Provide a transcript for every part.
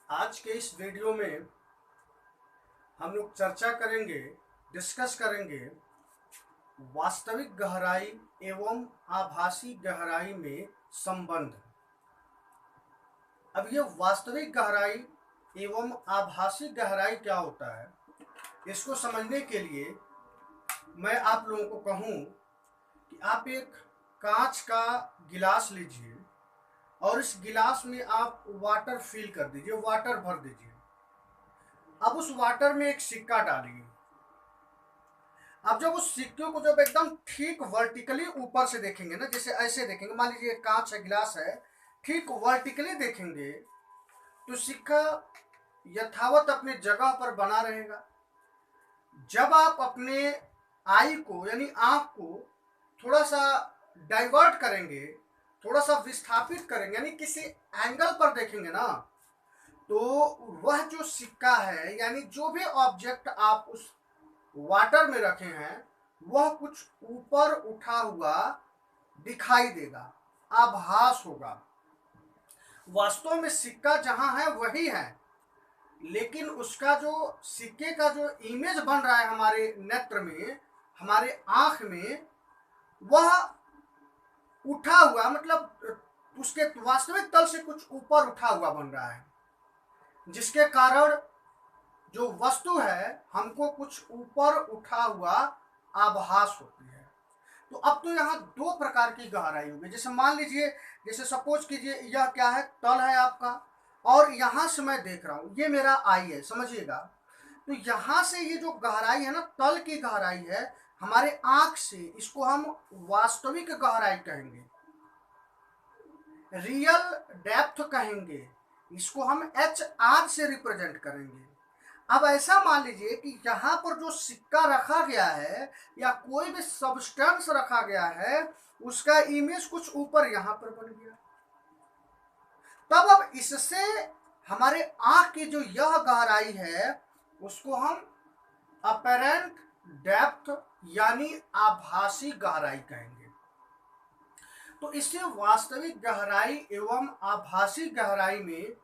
आज के इस वीडियो में हम लोग चर्चा करेंगे, डिस्कस करेंगे वास्तविक गहराई एवं आभासी गहराई में संबंध। अब ये वास्तविक गहराई एवं आभासी गहराई क्या होता है, इसको समझने के लिए मैं आप लोगों को कहूँ कि आप एक कांच का गिलास लीजिए और इस गिलास में आप वाटर फिल कर दीजिए, वाटर भर दीजिए। अब उस वाटर में एक सिक्का डालिए। अब जब उस सिक्के को जब एकदम ठीक वर्टिकली ऊपर से देखेंगे ना, जैसे ऐसे देखेंगे, मान लीजिए कांच है, गिलास है, ठीक वर्टिकली देखेंगे तो सिक्का यथावत अपने जगह पर बना रहेगा। जब आप अपने आई को यानी आंख को थोड़ा सा डाइवर्ट करेंगे, थोड़ा सा विस्थापित करेंगे, यानी किसी एंगल पर देखेंगे ना, तो वह जो सिक्का है यानी जो भी ऑब्जेक्ट आप उस वाटर में रखे हैं वह कुछ ऊपर उठा हुआ दिखाई देगा, आभास होगा। वास्तव में सिक्का जहां है वही है, लेकिन उसका जो सिक्के का जो इमेज बन रहा है हमारे नेत्र में, हमारे आंख में, वह उठा हुआ, मतलब उसके वास्तविक तल से कुछ ऊपर उठा हुआ बन रहा है, जिसके कारण जो वस्तु है हमको कुछ ऊपर उठा हुआ आभास होती है। तो अब तो यहाँ दो प्रकार की गहराई होगी। जैसे मान लीजिए, जैसे सपोज कीजिए यह क्या है, तल है आपका, और यहाँ से मैं देख रहा हूँ, ये मेरा आई है, समझिएगा। तो यहाँ से ये जो गहराई है ना, तल की गहराई है हमारे आंख से, इसको हम वास्तविक गहराई कहेंगे, रियल डेप्थ कहेंगे, इसको हम HR से रिप्रेजेंट करेंगे। अब ऐसा मान लीजिए कि यहाँ पर जो सिक्का रखा गया है या कोई भी सब्सटेंस रखा गया है, उसका इमेज कुछ ऊपर यहाँ पर बन गया। तब अब इससे हमारे आंख की जो यह गहराई है उसको हम अपरेंट डेप्थ यानी आभासी गहराई कहेंगे। तो इससे वास्तविक गहराई एवं आभासी गहराई में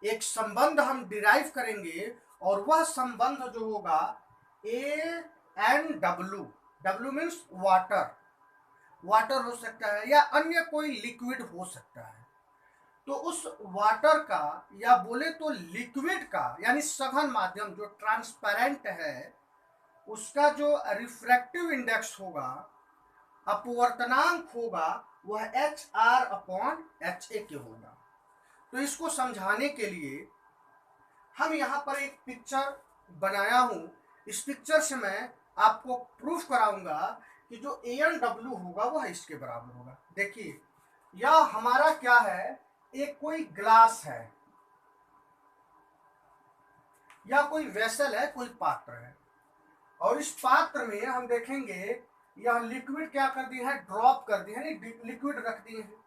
एक संबंध हम डिराइव करेंगे, और वह संबंध जो होगा ANW, W means water, water हो सकता है या अन्य कोई लिक्विड हो सकता है। तो उस वाटर का या बोले तो लिक्विड का यानी सघन माध्यम जो ट्रांसपेरेंट है, उसका जो रिफ्रैक्टिव इंडेक्स होगा, अपवर्तनांक होगा, वह HR/HA के होगा। तो इसको समझाने के लिए हम यहाँ पर एक पिक्चर बनाया हूँ। इस पिक्चर से मैं आपको प्रूफ कराऊंगा कि जो ANW होगा वह इसके बराबर होगा। देखिए, यह हमारा क्या है, एक कोई ग्लास है या कोई वेसल है, कोई पात्र है, और इस पात्र में हम देखेंगे यह लिक्विड क्या कर दिया है, ड्रॉप कर दिया है, लिक्विड रख दिए हैं।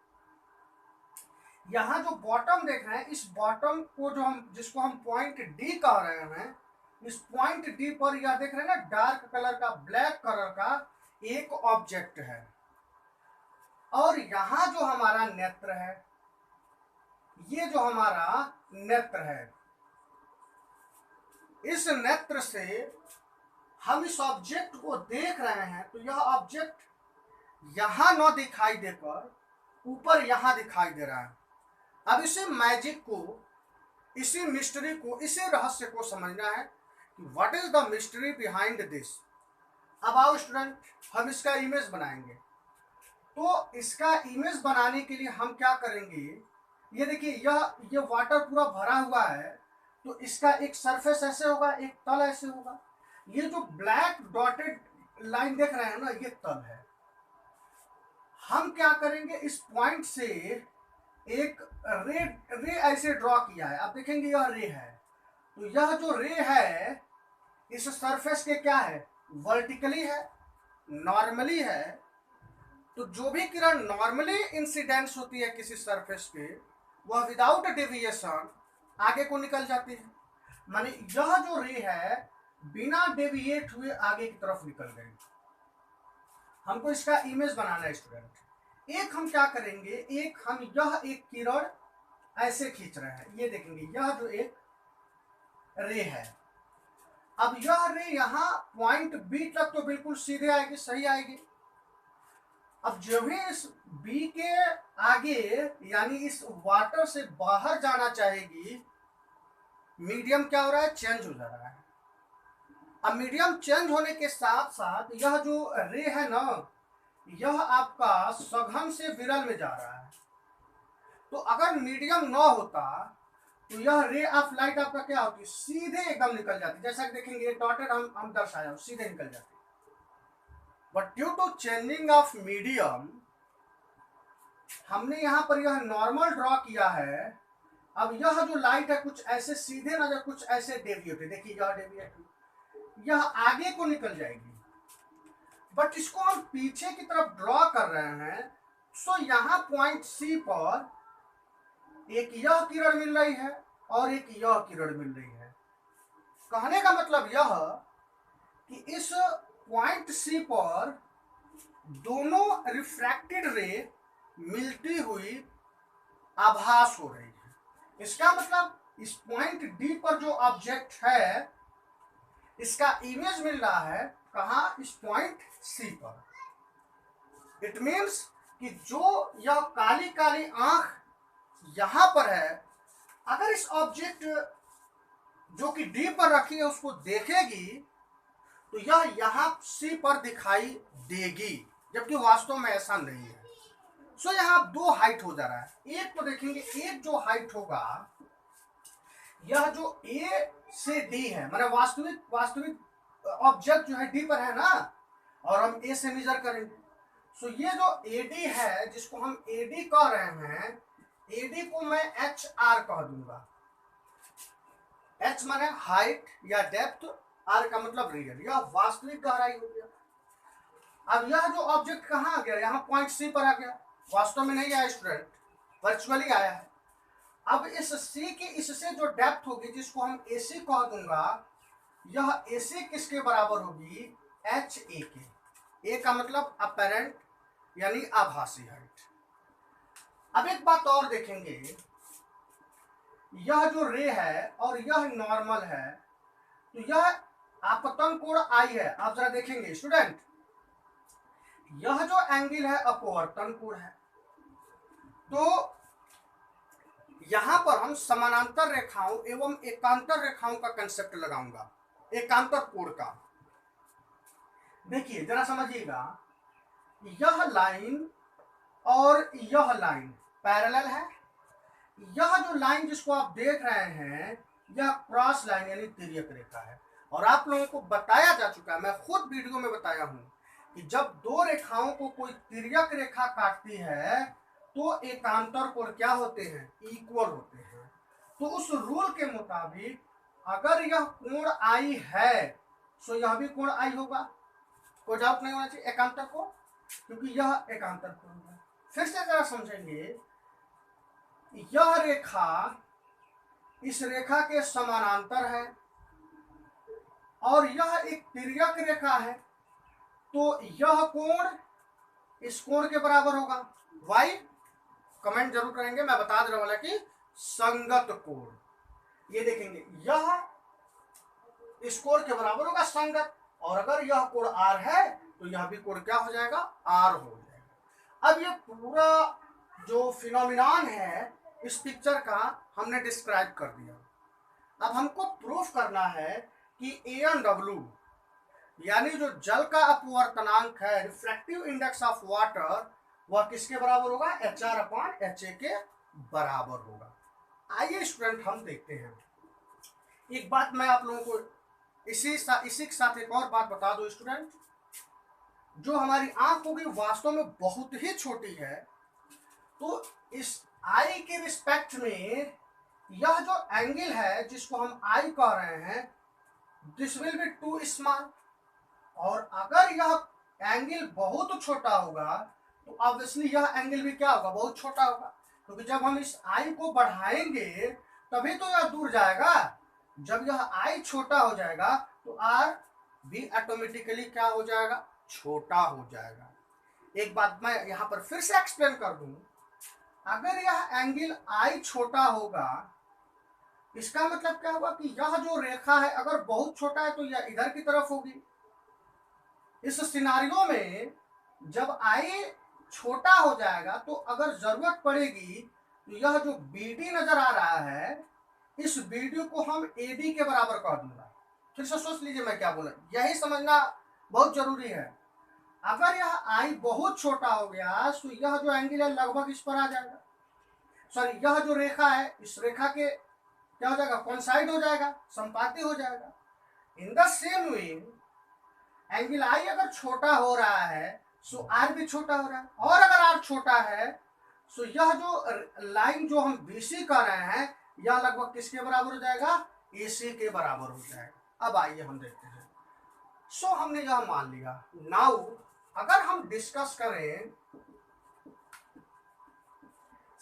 यहाँ जो बॉटम देख रहे हैं, इस बॉटम को जो हम जिसको हम पॉइंट D कह रहे हैं, इस पॉइंट D पर यह देख रहे हैं ना, डार्क कलर का, ब्लैक कलर का एक ऑब्जेक्ट है। और यहाँ जो हमारा नेत्र है, ये जो हमारा नेत्र है, इस नेत्र से हम इस ऑब्जेक्ट को देख रहे हैं, तो यह ऑब्जेक्ट यहाँ न दिखाई देकर ऊपर यहाँ दिखाई दे रहा है। अब इसे मैजिक को, इसी मिस्ट्री को, इसी रहस्य को समझना है कि what is the mystery behind this. अब आओ स्टूडेंट, हम इसका इमेज बनाएंगे। तो इसका इमेज बनाने के लिए हम क्या करेंगे, ये देखिए, ये वाटर पूरा भरा हुआ है, तो इसका एक सरफेस ऐसे होगा, एक तल ऐसे होगा। ये जो ब्लैक डॉटेड लाइन देख रहे हैं ना, ये तल है। हम क्या करेंगे, इस पॉइंट से एक रे ऐसे ड्रॉ किया है। आप देखेंगे यह रे है, तो यह जो रे है इस सरफेस के क्या है, वर्टिकली है, नॉर्मली है। तो जो भी किरण नॉर्मली इंसिडेंस होती है किसी सरफेस पे, वह विदाउट डेविएशन आगे को निकल जाती है। माने यह जो रे है बिना डेविएट हुए आगे की तरफ निकल गई। हमको इसका इमेज बनाना है स्टूडेंट। एक हम क्या करेंगे, एक हम यह एक किरण ऐसे खींच रहे हैं, ये देखेंगे यह जो एक रे है, अब यह रे यहां पॉइंट बी तक तो बिल्कुल सीधे आएगी, सही आएगी। अब जब भी इस बी के आगे यानी इस वाटर से बाहर जाना चाहेगी, मीडियम क्या हो रहा है, चेंज हो जा रहा है। अब मीडियम चेंज होने के साथ साथ यह जो रे है ना, यह आपका सघन से विरल में जा रहा है। तो अगर मीडियम न होता तो यह रे ऑफ लाइट आपका क्या होती, सीधे एकदम निकल जाती, जैसा कि देखेंगे डॉटेड हम दर्शाया, सीधे निकल जाती। But due to changing of medium हमने यहाँ पर यह नॉर्मल ड्रॉ किया है। अब यह जो लाइट है कुछ ऐसे सीधे ना जाए, कुछ ऐसे डेविएट है, देखिए यह डेविएट, यह आगे को निकल जाएगी। बट इसको हम पीछे की तरफ ड्रॉ कर रहे हैं, सो यहाँ पॉइंट सी पर एक यह किरण मिल रही है और एक यह किरण मिल रही है। कहने का मतलब यह कि इस पॉइंट सी पर दोनों रिफ्रैक्टेड रे मिलती हुई आभास हो रही है। इसका मतलब इस पॉइंट डी पर जो ऑब्जेक्ट है इसका इमेज मिल रहा है कहाँ, इस पॉइंट सी पर। इट मीन्स कि जो यह काली काली आंख यहां पर है, अगर इस ऑब्जेक्ट जो कि डी पर रखी है उसको देखेगी तो यह यहां सी पर दिखाई देगी, जबकि वास्तव में ऐसा नहीं है। सो यहां दो हाइट हो जा रहा है। एक तो देखेंगे, एक जो हाइट होगा यह जो ए से डी है, मतलब वास्तविक ऑब्जेक्ट जो है डी पर है ना, और हम ए से मेजर करेंगे। सो ये जो एडी है जिसको हम एडी कह रहे हैं, एडी को मैं एच आर कह दूंगा। एच माने हाइट या डेप्थ, आर का मतलब रियल, यह वास्तविक गहराई हो गया। अब यह जो ऑब्जेक्ट कहाँ आ गया, यहाँ पॉइंट सी पर आ गया, वास्तव में नहीं आया स्टूडेंट, वर्चुअली आया है। अब इस सी की इससे जो डेप्थ होगी जिसको हम एसी कह दूंगा, यह एसी किसके बराबर होगी, एच ए के। ए का मतलब अपेरेंट यानी आभासी हाइट। अब एक बात और देखेंगे, यह जो रे है और यह नॉर्मल है, तो यह आपतन कोण आई है। आप जरा देखेंगे स्टूडेंट, यह जो एंगल है अपवर्तन कोण है। तो यहां पर हम समानांतर रेखाओं एवं एकांतर रेखाओं का कंसेप्ट लगाऊंगा, एकांतर कोण का। देखिए जरा समझिएगा, यह लाइन और यह लाइन पैरेलल है। यह जो लाइन जिसको आप देख रहे हैं यह क्रॉस लाइन यानी तिर्यक रेखा है। और आप लोगों को बताया जा चुका है, मैं खुद वीडियो में बताया हूं कि जब दो रेखाओं को कोई तिर्यक रेखा काटती है तो एकांतर कोण क्या होते हैं, इक्वल होते हैं। तो उस रूल के मुताबिक अगर यह कोण आई है तो यह भी कोण आई होगा, कोई डाउट नहीं होना चाहिए, एकांतर कोण, क्योंकि यह एकांतर कोण है। फिर से जरा समझेंगे, यह रेखा इस रेखा के समानांतर है और यह एक तिर्यक रेखा है, तो यह कोण इस कोण के बराबर होगा। वाई कमेंट जरूर करेंगे, मैं बता दे रहा वाला कि संगत कोण। ये देखेंगे यह इस कोण के बराबर होगा संगत, और अगर यह कोण आर है तो यह भी कोण क्या हो जाएगा, आर हो जाएगा। अब ये पूरा जो फिनोमिनन है इस पिक्चर का हमने डिस्क्राइब कर दिया। अब हमको प्रूफ करना है कि ANW यानी जो जल का अपवर्तनांक है, रिफ्रैक्टिव इंडेक्स ऑफ वाटर, वह किसके बराबर होगा, HR/HA के बराबर होगा। आइए स्टूडेंट हम देखते हैं। एक बात मैं आप लोगों को इसी के साथ एक और बात बता दो स्टूडेंट, जो हमारी आंख होगी वास्तव में बहुत ही छोटी है, तो इस आई के रिस्पेक्ट में यह जो एंगल है जिसको हम आई कह रहे हैं, this will be too small. और अगर यह एंगल बहुत छोटा होगा तो ऑब्वियसली यह एंगल भी क्या होगा, बहुत छोटा होगा, क्योंकि जब हम इस आई को बढ़ाएंगे तभी तो यह दूर जाएगा। जब यह आई छोटा हो जाएगा तो आर भी ऑटोमेटिकली क्या हो जाएगा, छोटा हो जाएगा। एक बात मैं यहां पर फिर से एक्सप्लेन कर दूं, अगर यह एंगल आई छोटा होगा, इसका मतलब क्या हुआ कि यह जो रेखा है अगर बहुत छोटा है तो यह इधर की तरफ होगी। इस सिनारियो में जब आई छोटा हो जाएगा तो अगर जरूरत पड़ेगी तो यह जो बीडी नजर आ रहा है, इस बीडी को हम एडी के बराबर कर दूंगा। फिर से सोच लीजिए मैं क्या बोला, यही समझना बहुत जरूरी है। अगर यह आई बहुत छोटा हो गया तो यह जो एंगल है लगभग इस पर आ जाएगा, सॉरी यह जो रेखा है इस रेखा के क्या हो जाएगा, कोइंसाइड हो जाएगा, संपाती हो जाएगा। In the same way angle I अगर छोटा हो रहा है सो आर भी छोटा हो रहा है, और अगर आर छोटा है सो यह जो लाइन जो हम बीसी कर रहे हैं यह लगभग किसके बराबर हो जाएगा, एसी के बराबर हो जाएगा। अब आइए हम देखते हैं। सो हमने यह मान लिया। नाउ अगर हम डिस्कस करें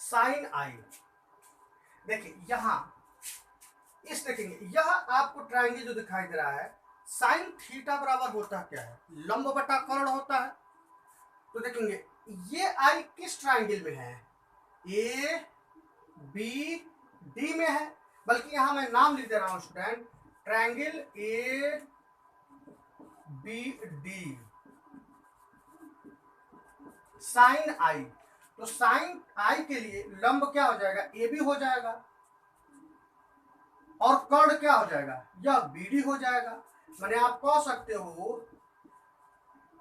साइन आई, देखिए यहां इस देखेंगे यह आपको ट्रायंगल जो दिखाई दे रहा है साइन थीटा बराबर होता है क्या है, लंब बटा कर्ण होता है। तो देखेंगे ये आई किस ट्रायंगल में है, ए बी डी में है, बल्कि यहां मैं नाम लिख दे रहा हूं student, triangle A B D sine I. तो साइन आई के लिए लंब क्या हो जाएगा, ए बी हो जाएगा, और कर्ण क्या हो जाएगा, यह बीडी हो जाएगा। मैंने आप कह सकते हो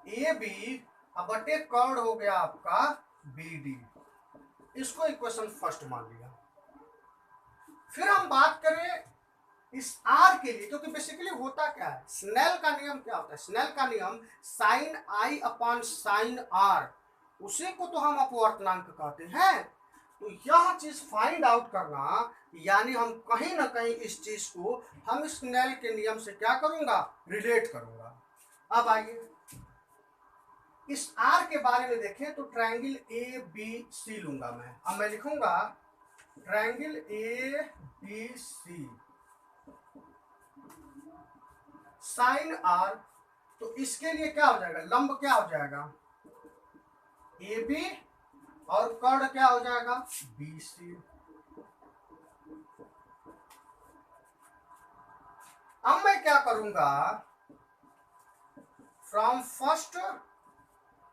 ए बी बटे कर्ण हो गया आपका बीडी। इसको इक्वेशन फर्स्ट मान लिया। फिर हम बात करें इस आर के लिए, क्योंकि बेसिकली होता क्या है, स्नेल का नियम क्या होता है, स्नेल का नियम sine I upon sine R, उसी को तो हम अपवर्तनांक कहते हैं। तो यह चीज फाइंड आउट करना, यानी हम कहीं ना कहीं इस चीज को हम स्नेल के नियम से क्या करूंगा, रिलेट करूंगा। अब आइए इस आर के बारे में देखें तो ट्रायंगल ए बी सी लूंगा मैं। अब मैं लिखूंगा triangle A B C sine R. तो इसके लिए क्या हो जाएगा, लंब क्या हो जाएगा ए बी, और कर्ण क्या हो जाएगा बी सी। अब मैं क्या करूंगा, from first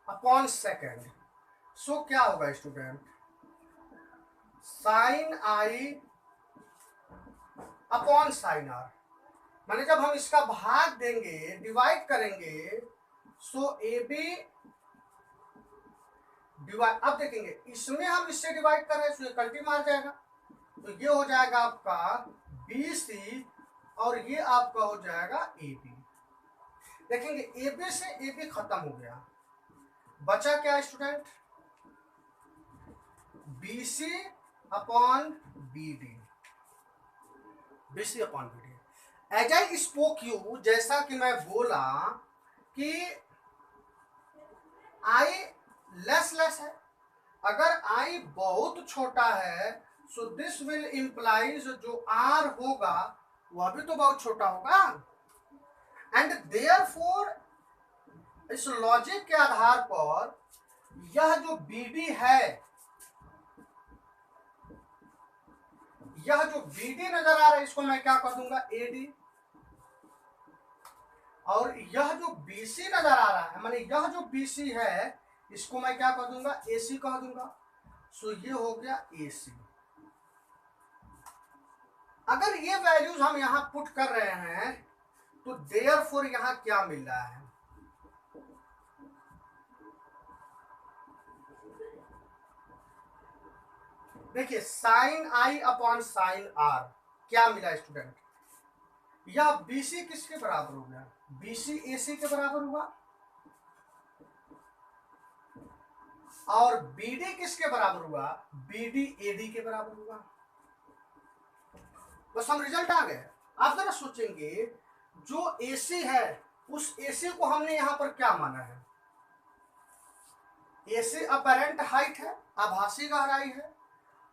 upon second, so क्या होगा student, sine I upon sine R, माने जब हम इसका भाग देंगे, डिवाइड करेंगे, सो ए बी डिवाइड, अब देखेंगे इसमें हम इससे डिवाइड कर रहे हैं, तो कल्टी मार जाएगा, तो ये हो जाएगा आपका बी सी, और ये आपका हो जाएगा ए बी। देखेंगे ए बी से ए बी खत्म हो गया, बचा क्या student, B C upon B D, B C upon B D. As I spoke you, जैसा कि मैं बोला कि आई लेस लेस है, अगर आई बहुत छोटा है सो दिस विल इंप्लाइज जो आर होगा वह भी तो बहुत छोटा होगा, एंड देयरफॉर इस लॉजिक के आधार पर यह जो बीडी है, यह जो बीडी नजर आ रहा है इसको मैं क्या कह दूंगा एडी, और यह जो बीसी नजर आ रहा है माने यह जो बीसी है इसको मैं क्या कह दूंगा एसी कह दूंगा। सो ये हो गया एसी। अगर ये वैल्यूज हम यहां पुट कर रहे हैं तो देयरफॉर यहां क्या मिल रहा है, देखिए sine I upon sine R क्या मिला स्टूडेंट, यह बीसी किसके बराबर हो गया, बीसी एसी के बराबर हुआ, और बीडी किसके बराबर हुआ, बीडी एडी के बराबर हुआ। बस हम रिजल्ट आ गए। आप जरा सोचेंगे जो एसी है उस एसी को हमने यहां पर क्या माना है, एसी अपरेंट हाइट है, आभासी गहराई है,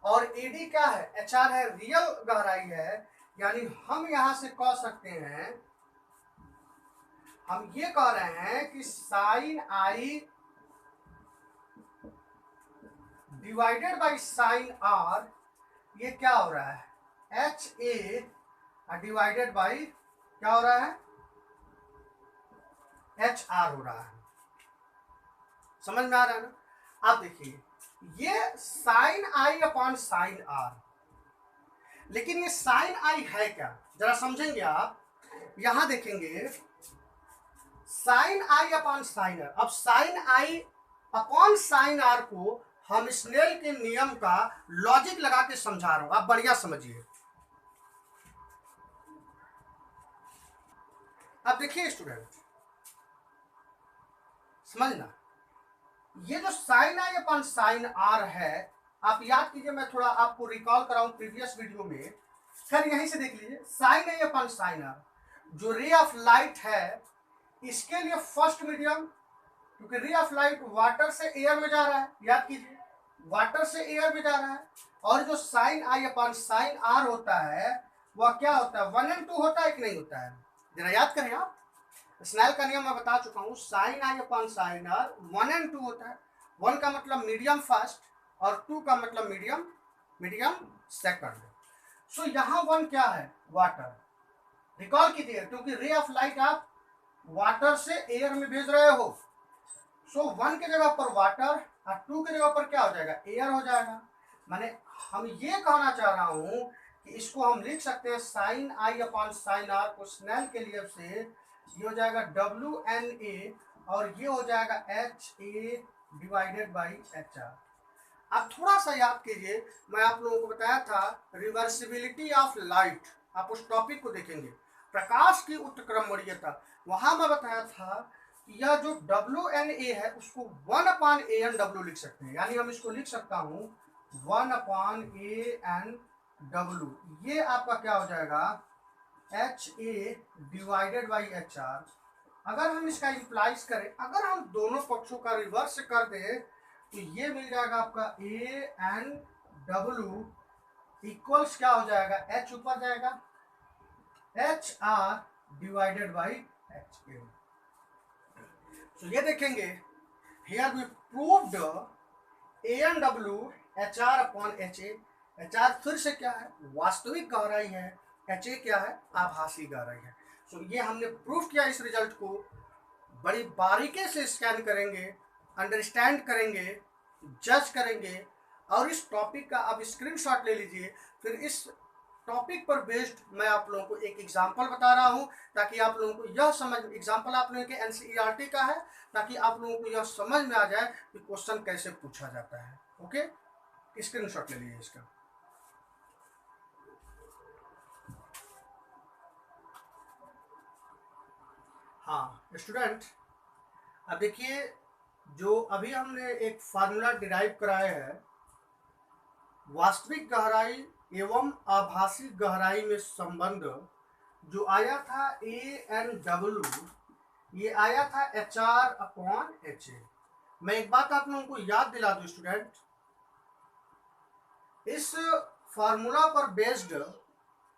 और एडी क्या है, एचआर है, रियल गहराई है। यानी हम यहां से कह सकते हैं, हम ये कह रहे हैं कि sine I divided by sine R, ये क्या हो रहा है, एच ए डिवाइडेड बाई क्या हो रहा है, एच आर हो रहा है। समझ में आ रहा है ना। आप देखिए ये sine I upon sine R, लेकिन ये साइन आई है क्या, जरा समझेंगे आप। यहां देखेंगे sine I upon sine R. अब sine I upon sine R को हम स्नेल के नियम का लॉजिक लगा के समझा रहा हूं, आप बढ़िया समझिए। अब देखिए स्टूडेंट, समझना, ये जो sine I upon sine R है, आप याद कीजिए, मैं थोड़ा आपको रिकॉल कराऊं प्रीवियस वीडियो में। खैर यहीं से देख लीजिए, sine I upon sine R, जो रे ऑफ लाइट है इसके लिए फर्स्ट मीडियम, क्योंकि रे ऑफ लाइट वाटर से एयर में जा रहा है, याद कीजिए वाटर से एयर में जा रहा है। और जो sine I upon sine R होता है वह क्या होता है, 1 and 2 होता है कि नहीं होता है, जरा याद करें आप। स्नेल का नियम मैं बता चुका हूं, sine I upon sine R 1 and 2 होता है। 1 का मतलब मीडियम फास्ट और 2 का मतलब मीडियम सेकंड। सो यहाँ 1 क्या है, वाटर। रिकॉल कीजिए, क्योंकि रे ऑफ लाइट आप वाटर से एयर में भेज रहे हो। सो 1 के जगह पर वाटर और 2 के जगह पर क्या हो जाएगा, एयर हो जाएगा। माने हम ये कहना चाह रहा हूं कि इसको हम लिख सकते हैं sine I upon sine R को स्नेल के लिए से, ये हो जाएगा डब्ल्यू एन ए और ये हो जाएगा H A divided by H R. अब थोड़ा सा याद कीजिए, मैं आप लोगों को बताया था रिवर्सिबिलिटी ऑफ लाइट, आप उस टॉपिक को देखेंगे, प्रकाश की उत्क्रमणीयता। वहां मैं बताया था कि यह जो डब्ल्यू एन ए है उसको 1 अपॉन ए एन डब्ल्यू लिख सकते हैं, यानी हम इसको लिख सकता हूं 1 अपॉन ए एन डब्ल्यू। ये आपका क्या हो जाएगा, H A divided by H R. अगर हम इसका इंप्लाइज करें, अगर हम दोनों पक्षों का रिवर्स कर दें तो ये मिल जाएगा आपका ए एन डब्ल्यू इक्वल्स क्या हो जाएगा, एच ऊपर जाएगा H R divided by H A. तो ये देखेंगे here we proved A N W H R upon H A. H R फिर से क्या है, वास्तविक गहराई है, एच ए क्या है, आभासी गहराई है। सो ये हमने प्रूफ किया। इस रिजल्ट को बड़ी बारीकी से स्कैन करेंगे, अंडरस्टैंड करेंगे, जज करेंगे और इस टॉपिक का आप स्क्रीनशॉट ले लीजिए। फिर इस टॉपिक पर बेस्ड मैं आप लोगों को एक एग्जांपल बता रहा हूं, ताकि आप लोगों को यह समझ, एग्जांपल आप लोगों के एनसीईआरटी का है, ताकि आप लोगों को यह समझ में आ जाए कि क्वेश्चन कैसे पूछा जाता है। ओके, स्क्रीनशॉट ले लीजिए इसका। हाँ स्टूडेंट, अब देखिए, जो अभी हमने एक फार्मूला डिराइव कराया है, वास्तविक गहराई एवं आभासी गहराई में संबंध जो आया था ए एन डब्ल्यू, ये आया था एच आर अपॉन एच ए। मैं एक बात आप लोगों को याद दिला दूं स्टूडेंट, इस फार्मूला पर बेस्ड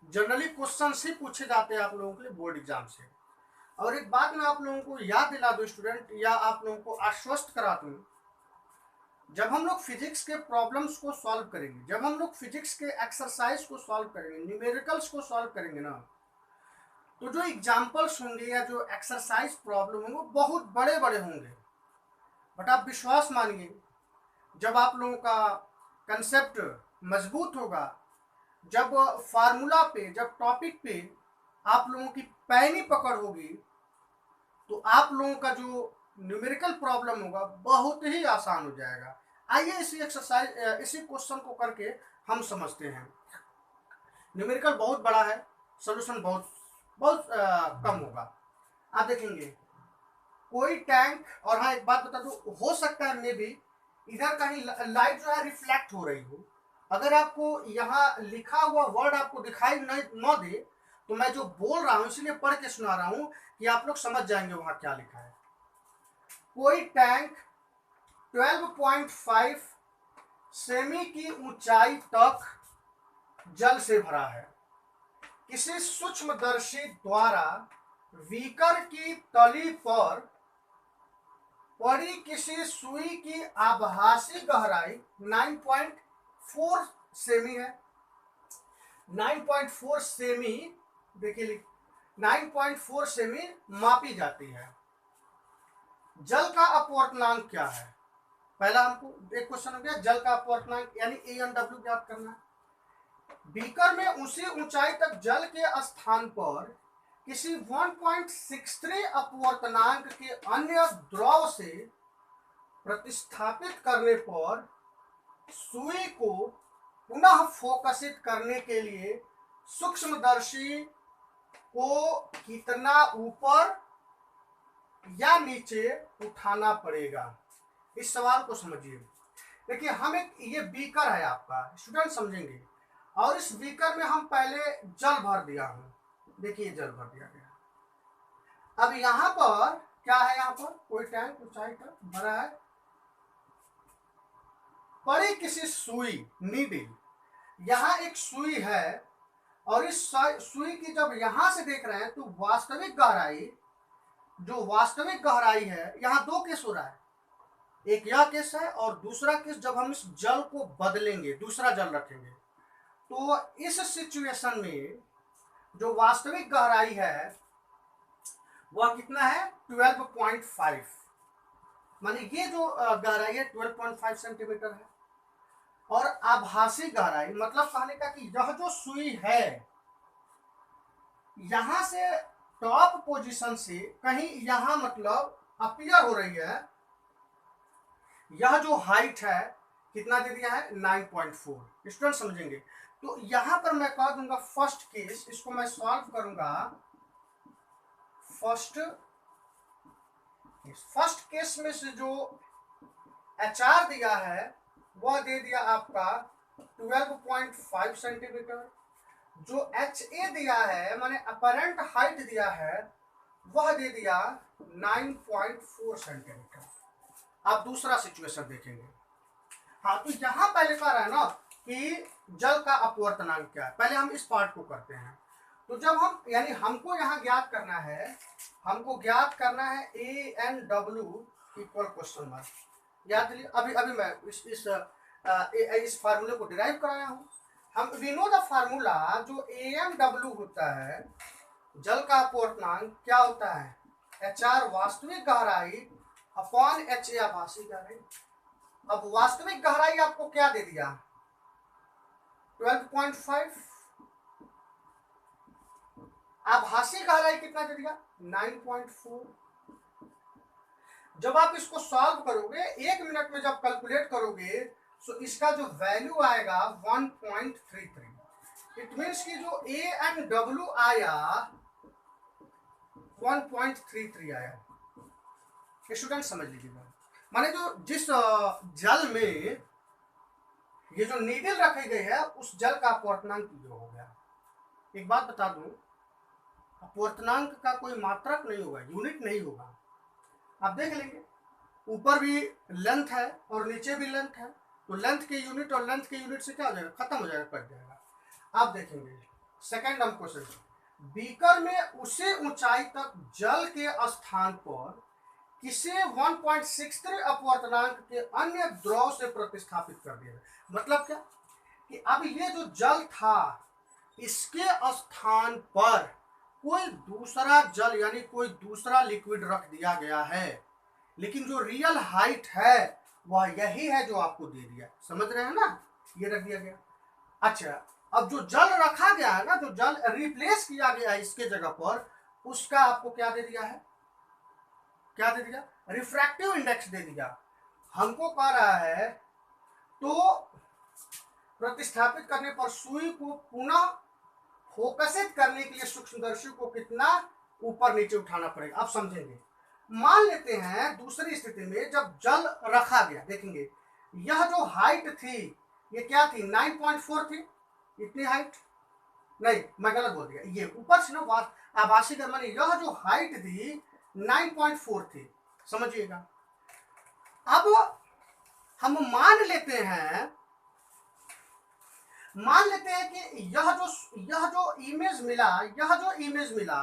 जनरली क्वेश्चन ही पूछे जाते हैं आप लोगों के लिए बोर्ड एग्जाम से। और एक बात मैं आप लोगों को याद दिला दूं स्टूडेंट, या आप लोगों को आश्वस्त करा दूं, जब हम लोग फिजिक्स के प्रॉब्लम्स को सॉल्व करेंगे, जब हम लोग फिजिक्स के एक्सरसाइज को सॉल्व करेंगे, न्यूमेरिकल्स को सॉल्व करेंगे ना, तो जो एग्जाम्पल्स होंगे या जो एक्सरसाइज प्रॉब्लम होंगे वो बहुत बड़े बड़े होंगे। बट आप विश्वास मानिए, जब आप लोगों का कंसेप्ट मजबूत होगा, जब फार्मूला पे, जब टॉपिक पे आप लोगों की पैनी पकड़ होगी, तो आप लोगों का जो न्यूमेरिकल प्रॉब्लम होगा बहुत ही आसान हो जाएगा। आइए इसी एक्सरसाइज, इसी क्वेश्चन को करके हम समझते हैं। न्यूमेरिकल बहुत बड़ा है, सॉल्यूशन बहुत कम होगा। आप देखेंगे कोई टैंक, और हाँ एक बात बता दूं, हो सकता है मे भी इधर कहीं लाइट जो है रिफ्लेक्ट हो रही हो। अगर आपको यहाँ लिखा हुआ वर्ड आपको दिखाई न दे तो मैं जो बोल रहा हूं इसलिए पढ़ के सुना रहा हूं कि आप लोग समझ जाएंगे वहां क्या लिखा है। कोई टैंक 12.5 सेमी की ऊंचाई तक जल से भरा है। किसी सूक्ष्मदर्शी द्वारा बीकर की तली पर पड़ी किसी सुई की आभासी गहराई 9.4 सेमी है। 9.4 सेमी, देखिए 9.4 सेमी मापी जाती है। जल का अपवर्तनांक क्या है? पहला हमको एक क्वेश्चन हो गया, जल का अपवर्तनांक यानी ANW ज्ञात करना है। बीकर में उसी ऊंचाई तक जल के स्थान पर किसी 1.63 अपवर्तनांक के अन्य द्रव से प्रतिस्थापित करने पर सुई को पुनः फोकसित करने के लिए सूक्ष्मदर्शी को कितना ऊपर या नीचे उठाना पड़ेगा? इस सवाल को समझिए। देखिए हम एक, ये बीकर है आपका, स्टूडेंट समझेंगे, और इस बीकर में हम पहले जल भर दिया हूं। देखिए जल भर दिया गया। अब यहां पर क्या है? यहां पर कोई टैंक ऊंचाई तक भरा है। पड़ी किसी सुई, नीडल, यहां एक सुई है, और इस सुई की जब यहां से देख रहे हैं तो वास्तविक गहराई, जो वास्तविक गहराई है, यहां दो केस हो रहा है। एक यह केस है, और दूसरा केस जब हम इस जल को बदलेंगे, दूसरा जल रखेंगे, तो इस सिचुएशन में जो वास्तविक गहराई है वह कितना है? 12.5। माने ये जो गहराई है 12.5 सेंटीमीटर है। और आभासी गहराई मतलब कहने का कि यह जो सुई है, यहां से टॉप पोजीशन से कहीं यहां मतलब अपीयर हो रही है, यह जो हाइट है कितना दे दिया है? 9.4। स्टूडेंट समझेंगे। तो यहां पर मैं कह दूंगा फर्स्ट केस, इसको मैं सॉल्व करूंगा। फर्स्ट केस में से जो HR दिया है वह दे दिया आपका 12.5 सेंटीमीटर। जो HA दिया है, माने अपरेंट हाइट दिया है, वह दे दिया 9.4 सेंटीमीटर। आप दूसरा सिचुएशन देखेंगे। हाँ, तो यहां पहले कह रहा है ना कि जल का अपवर्तनांक क्या है। पहले हम इस पार्ट को करते हैं। तो जब हम, यानी हमको यहाँ ज्ञात करना है, हमको ज्ञात करना है ANW इक्वल क्वेश्चन मार्क। याद लीजिए, अभी मैं इस फार्मूले को डिराइव कराया हूँ। हम वी नो द फार्मूला, जो AMW होता है, जल का अपवर्तनांक क्या होता है? HR वास्तविक गहराई अपॉन HA आभासी गहराई। अब वास्तविक गहराई आपको क्या दे दिया? 12.5। आभासी गहराई कितना दे दिया? 9.4। जब आप इसको सॉल्व करोगे, 1 मिनट में जब कैलकुलेट करोगे, तो इसका जो वैल्यू आएगा 1.33। इट मीन्स कि जो ANW आया 1.33 आया। स्टूडेंट समझ लीजिएगा। माने जो जिस जल में ये जो नीडल रखी गई है, उस जल का अपवर्तनांक जो हो गया। एक बात बता दूं, अपवर्तनांक का कोई मात्रक नहीं होगा, यूनिट नहीं होगा। आप देख लेंगे, ऊपर भी लेंथ है और नीचे भी लेंथ है, तो लेंथ के यूनिट और लेंथ के यूनिट से क्या हो जाएगा? खत्म हो जाएगा, कट जाएगा। आप देखेंगे सेकेंड नंबर क्वेश्चन। बीकर में उसी ऊंचाई तक जल के स्थान पर किसी 1.63 अपवर्तनांक के अन्य द्रव से प्रतिस्थापित कर दिया। मतलब क्या कि अब ये जो जल था, इसके स्थान पर कोई दूसरा जल यानी कोई दूसरा लिक्विड रख दिया गया है, लेकिन जो रियल हाइट है वह यही है जो आपको दे दिया। समझ रहे हैं ना? ये रख दिया गया। अच्छा, अब जो जल रखा गया है ना, जो जल रिप्लेस किया गया है इसके जगह पर, उसका आपको क्या दे दिया है? क्या दे दिया? रिफ्रैक्टिव इंडेक्स दे दिया। हमको कह रहा है तो प्रतिस्थापित करने पर सुई को पुनः फोकसित करने के लिए सूक्ष्मदर्शी को कितना ऊपर नीचे उठाना पड़ेगा। आप समझेंगे। मान लेते हैं दूसरी स्थिति में जब जल रखा गया, देखेंगे यह जो हाइट थी ये क्या थी? 9.4 थी। इतनी हाइट नहीं, मैं गलत बोल दिया। ये ऊपर से ना आभासी का माने यह जो हाइट थी 9.4 थी। समझिएगा। अब हम मान लेते हैं कि यह जो इमेज मिला,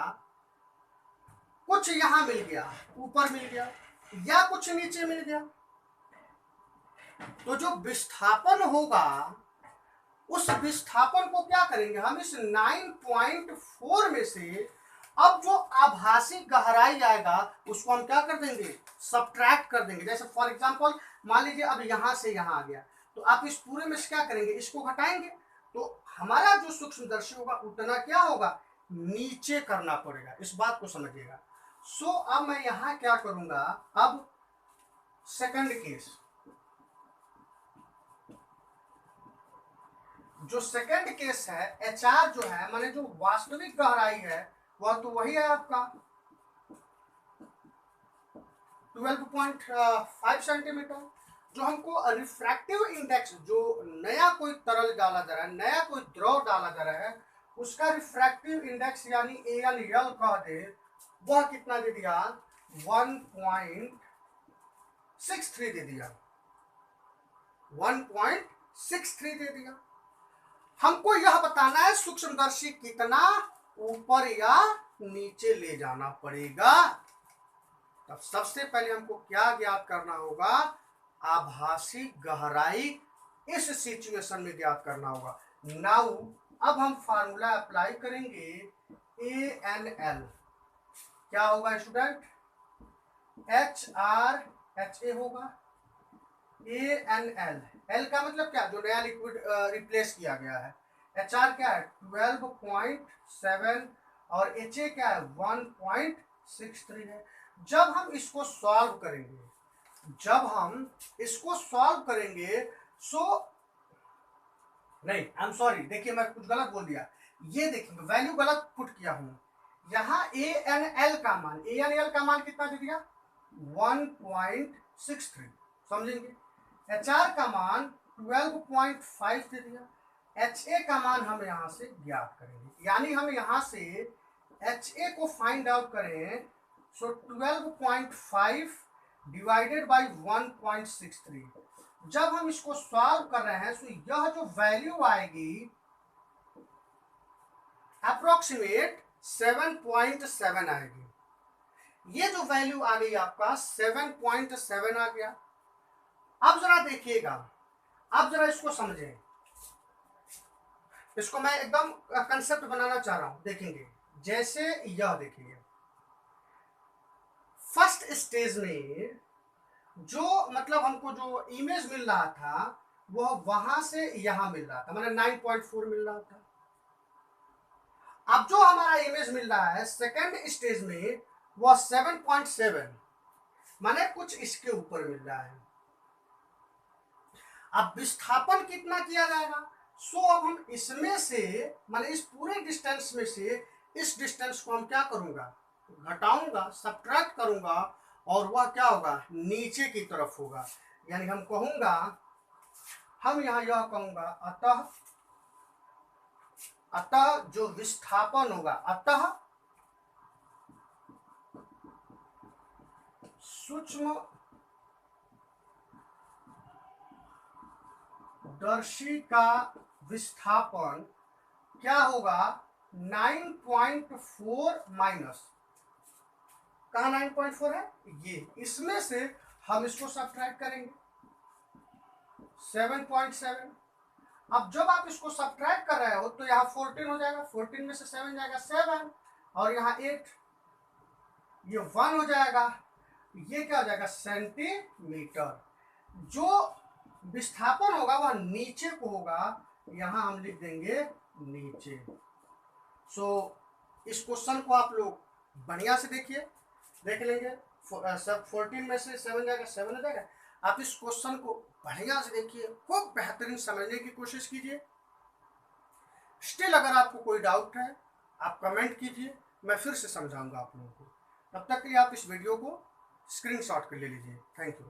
कुछ यहां मिल गया, ऊपर मिल गया, या कुछ नीचे मिल गया। तो जो विस्थापन होगा उस विस्थापन को क्या करेंगे हम, इस 9.4 में से अब जो आभासी गहराई आएगा उसको हम क्या कर देंगे, सब्ट्रैक्ट कर देंगे। जैसे फॉर एग्जांपल मान लीजिए अब यहां से यहां आ गया, तो आप इस पूरे में से क्या करेंगे, इसको घटाएंगे, तो हमारा जो सूक्ष्मदर्शी होगा उतना क्या होगा, नीचे करना पड़ेगा। इस बात को समझिएगा। सो अब मैं यहां क्या करूंगा, अब सेकंड केस, जो सेकंड केस है HR जो है माने जो वास्तविक गहराई है वह तो वही है आपका 12.5 सेंटीमीटर। जो हमको रिफ्रैक्टिव इंडेक्स, जो नया कोई तरल डाला जा रहा है, नया कोई द्रव डाला जा रहा है, उसका रिफ्रैक्टिव इंडेक्स यानी ALL कह दे, वह कितना दे दिया, 1.63 दे दिया, 1.63 दे दिया। हमको यह बताना है सूक्ष्मदर्शी कितना ऊपर या नीचे ले जाना पड़ेगा। तब सबसे पहले हमको क्या ज्ञात करना होगा, आभासी गहराई इस सिचुएशन में ज्ञात करना होगा। नाउ अब हम फार्मूला अप्लाई करेंगे, ANL क्या होगा स्टूडेंट, HRHA होगा, ANL, L का मतलब क्या, जो नया लिक्विड रिप्लेस किया गया है, HR क्या है 12.7 और HA क्या है 1.63 है। जब हम इसको सॉल्व करेंगे, सो नहीं, आई एम सॉरी, देखिए मैं कुछ गलत बोल दिया, ये देखिए वैल्यू गलत पुट किया हूं। यहाँ ANL का मान कितना दे दिया, 1.63, समझेंगे। HR का मान 12.5 दे दिया, HA का मान हम यहां से ज्ञात करेंगे, यानी हम यहां से HA को फाइंड आउट करें। सो 12.5 डिवाइडेड बाई 1.63, जब हम इसको सॉल्व कर रहे हैं तो यह जो वैल्यू आएगी अप्रोक्सीमेट 7.7 आएगी। ये जो वैल्यू आ गई आपका 7.7 आ गया। अब जरा देखिएगा, अब जरा इसको समझें, इसको मैं एकदम कंसेप्ट बनाना चाह रहा हूं, देखेंगे। जैसे यह देखिए, फर्स्ट स्टेज में जो मतलब हमको जो इमेज मिल रहा था वह वहां से यहां मिल रहा था, मतलब 9.4 मिल रहा था। अब जो हमारा इमेज मिल रहा है सेकंड स्टेज में वह 7.7, माने कुछ इसके ऊपर मिल रहा है। अब विस्थापन कितना किया जाएगा, सो अब हम इसमें से माने इस पूरे डिस्टेंस में से इस डिस्टेंस को हम क्या करूंगा, घटाऊंगा, सब्ट्रैक्ट करूंगा, और वह क्या होगा, नीचे की तरफ होगा। यानी हम कहूंगा, हम यहां यह कहूंगा, अतः जो विस्थापन होगा, अतः सूक्ष्मदर्शी का विस्थापन क्या होगा, 9.4 माइनस, कहा 9.4 है ये, इसमें से हम इसको सब्ट्रैक्ट करेंगे 7.7। अब जब आप इसको सब्ट्रैक्ट कर रहे हो तो यहाँ 14 हो जाएगा, 14 में से 7 जाएगा 7, और यहाँ 8, ये 1 हो जाएगा, ये क्या हो जाएगा सेंटीमीटर। जो विस्थापन होगा वह नीचे को होगा, यहाँ हम लिख देंगे नीचे। सो इस क्वेश्चन को आप लोग बढ़िया से देखिए, देख लेंगे, सब 14 में से 7 जाएगा, 7 हो जाएगा। आप इस क्वेश्चन को बढ़िया से देखिए, खूब बेहतरीन समझने की कोशिश कीजिए। स्टिल अगर आपको कोई डाउट है आप कमेंट कीजिए, मैं फिर से समझाऊंगा आप लोगों को। तब तक के लिए आप इस वीडियो को स्क्रीनशॉट कर ले लीजिए। Thank you.